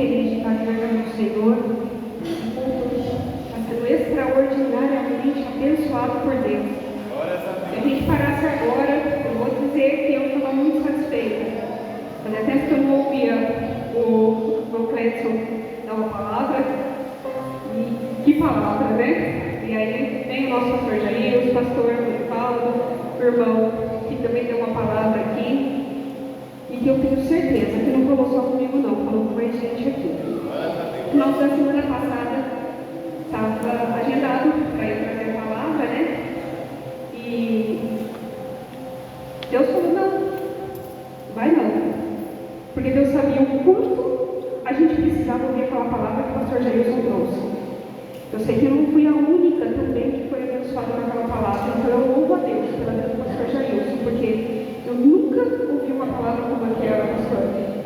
feliz de estar aqui na casa do Senhor. Esse culto está sendo extraordinariamente abençoado por Deus. Se a gente parasse agora, eu vou dizer que eu estava muito satisfeita. Fazia tempo que eu não ouvia o Cleiton dar uma palavra. E que palavra, né? E aí vem o nosso pastor Jair, o pastor Paulo, o irmão que também deu uma palavra aqui. E que eu tenho certeza que não falou só comigo não, falou com mais gente aqui. No final da semana passada estava agendado para eu trazer a palavra, né? E Deus falou, não, vai não. Porque Deus sabia o quanto a gente precisava ouvir aquela palavra que o pastor Jailson trouxe. Eu sei que eu não fui a única também que foi abençoada naquela palavra, então eu louvo a Deus pela vida do pastor Jailson, porque eu nunca ouvi uma palavra como aquela, pastor.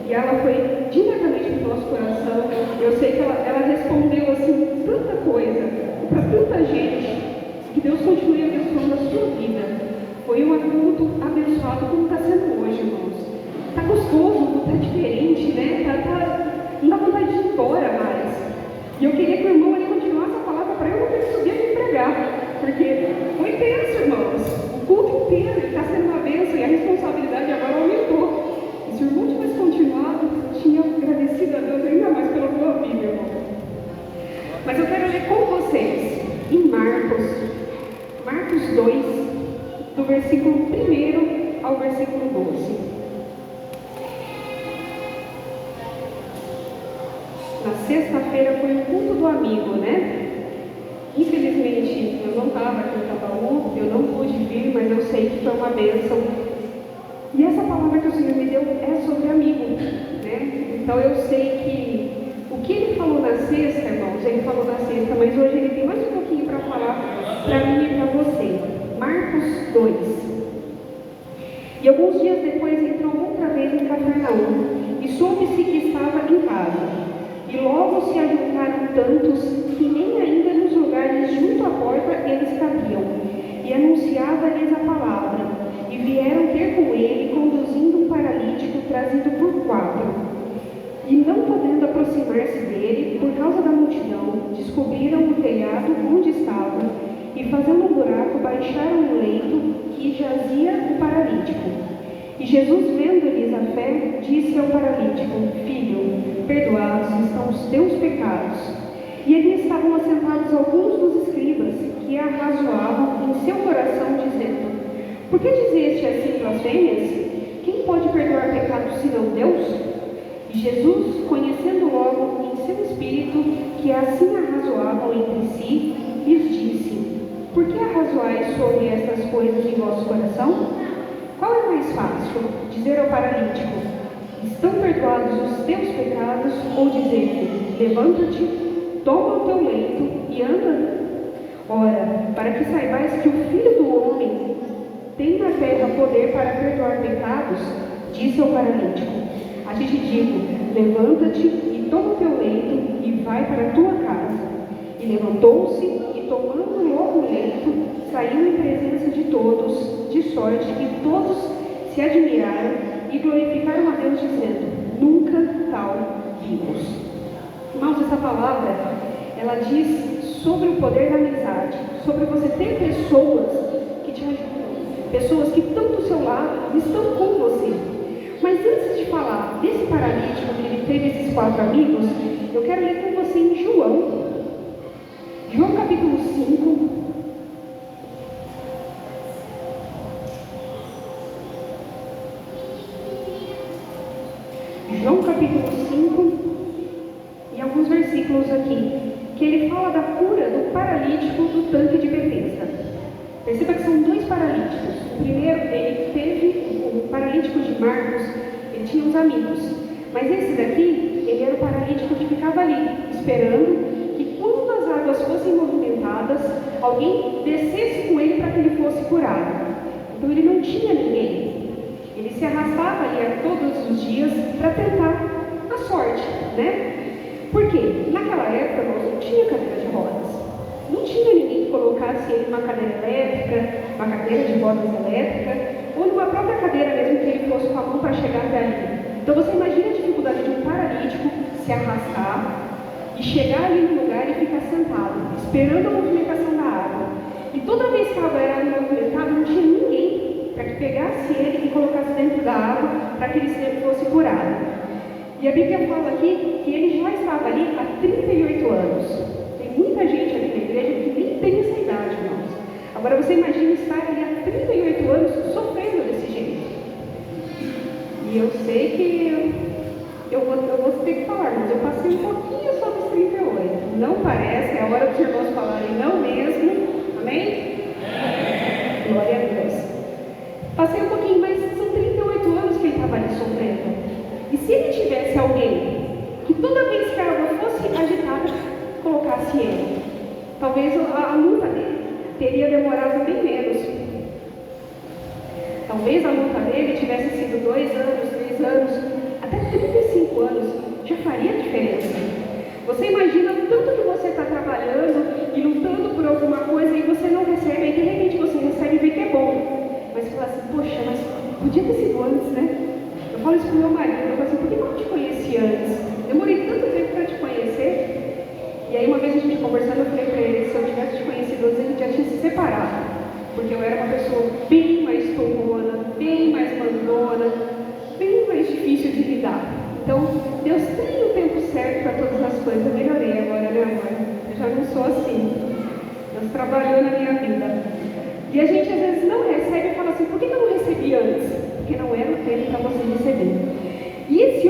E ela foi diretamente para o nosso coração. Eu sei que ela respondeu assim tanta coisa para tanta gente. Que Deus continue abençoando a sua vida. Foi um culto abençoado como está sendo hoje, irmãos. Está gostoso, está diferente, né? Não dá vontade de ir embora mais. E eu queria que o irmão ali continuasse a palavra para eu não ter que subir aqui e pregar. Porque foi tenso, irmãos. O culto inteiro está sendo uma bênção e a responsabilidade agora aumentou. E se o irmão tivesse continuado, eu tinha agradecido a Deus ainda mais pela tua vida, irmão. Mas eu quero ler com vocês em Marcos 2, do versículo 1 ao versículo 12. Na sexta-feira foi o culto do amigo, né? Infelizmente, eu não estava aqui em Itabaú, eu não pude vir, mas eu sei que foi uma bênção. E essa palavra que o Senhor me deu é sobre amigo, né? Então eu sei que o que ele falou na sexta, irmãos, ele falou na sexta, mas hoje ele tem mais um pouquinho para falar para mim e para você. Marcos 2. E alguns dias depois entrou outra vez em Cafarnaum, e soube-se que estava em casa. E logo se ajuntaram tantos que nem ainda nos lugares junto à porta eles cabiam. E anunciava-lhes a palavra. E vieram ter com ele, conduzindo um paralítico trazido por 4. E não podendo aproximar-se dele, por causa da multidão, descobriram o telhado onde estava. E fazendo um buraco, baixaram o leito que jazia o paralítico. E Jesus, vendo-lhes a fé, disse ao paralítico: Filho, perdoados estão os teus pecados. E ali estavam assentados alguns dos escribas, que arrazoavam em seu coração, dizendo: Por que dizeste assim blasfêmias? Quem pode perdoar pecados senão Deus? E Jesus, conhecendo logo em seu espírito que assim arrazoavam entre si, lhes disse: Por que arrazoais sobre estas coisas em vosso coração? Qual é mais fácil? Dizer ao paralítico: Estão perdoados os teus pecados? Ou dizer-lhe: Levanta-te, toma o teu leito e anda? Ora, para que saibais que o Filho do Homem tem na terra poder para perdoar pecados, disse ao paralítico: A ti te digo, levanta-te e toma o teu leito e vai para a tua casa. E levantou-se e, tomando logo o leito, saiu em presença de todos, de sorte que todos se admiraram e glorificaram a Deus, dizendo: Nunca tal vimos. Irmãos, essa palavra, ela diz sobre o poder da amizade, sobre você ter pessoas que te ajudam, pessoas que estão do seu lado, estão com você. Mas antes de falar desse paralítico, que ele teve esses 4 amigos, eu quero ler com você em João capítulo 5. João capítulo 5 e alguns versículos aqui, que ele fala da cura do paralítico do tanque de Betesda. Perceba que são 2 paralíticos. O primeiro, ele teve, o paralítico de Marcos, ele tinha uns amigos. Mas esse daqui, ele era o paralítico que ficava ali, esperando que quando as águas fossem movimentadas, alguém descesse com ele para que ele fosse curado. Então ele não tinha ninguém. Ele se arrastava ali todos os dias para tentar a sorte, né? Por quê? Naquela época não tinha cadeira de rodas. Não tinha ninguém que colocasse ele numa cadeira elétrica, uma cadeira de rodas elétrica, ou numa própria cadeira mesmo que ele fosse com a mão para chegar até ali. Então você imagina a dificuldade de um paralítico se arrastar e chegar ali no lugar e ficar sentado, esperando a movimentação da água. E toda vez que a água era movimentada, não tinha ninguém para que pegasse ele e colocasse dentro da água para que ele fosse curado. E a Bíblia fala aqui que ele já estava ali há 38 anos. Tem muita gente aqui na igreja que nem tem essa idade, irmãos. Agora você imagina estar ali há 38 anos sofrendo desse jeito. E eu sei que eu vou ter que falar, mas eu passei um pouquinho só dos 38. Não parece, é a hora dos irmãos falarem não mesmo. Amém? Glória a Deus. Passei um pouquinho, mas são 38 anos que ele estava ali sofrendo. E se ele tivesse alguém que toda vez que a água fosse agitada, colocasse ele, talvez a luta dele teria demorado bem menos. Talvez a luta dele tivesse sido 2 anos, 3 anos, até 35 anos, já faria diferença. Você imagina o tanto que você está trabalhando e lutando por alguma coisa e você não recebe, e de repente você recebe e vê que é bom. Mas você fala assim, poxa, mas podia ter sido antes, né? Eu falo isso pro meu marido, eu falo assim, por que eu não te conheci antes? Demorei tanto tempo para te conhecer. E aí uma vez a gente conversando, eu falei para ele, se eu tivesse te conhecido antes, a gente já tinha se separado. Porque eu era uma pessoa bem mais torrona, bem mais mandona, bem mais difícil de lidar. Então, Deus tem o tempo certo para todas as coisas. Eu melhorei agora, né, amor? Eu já não sou assim. Deus trabalhou na minha vida. E a gente às vezes não recebe e fala assim, por que eu não recebi antes? Porque não era o tempo para você receber. E esse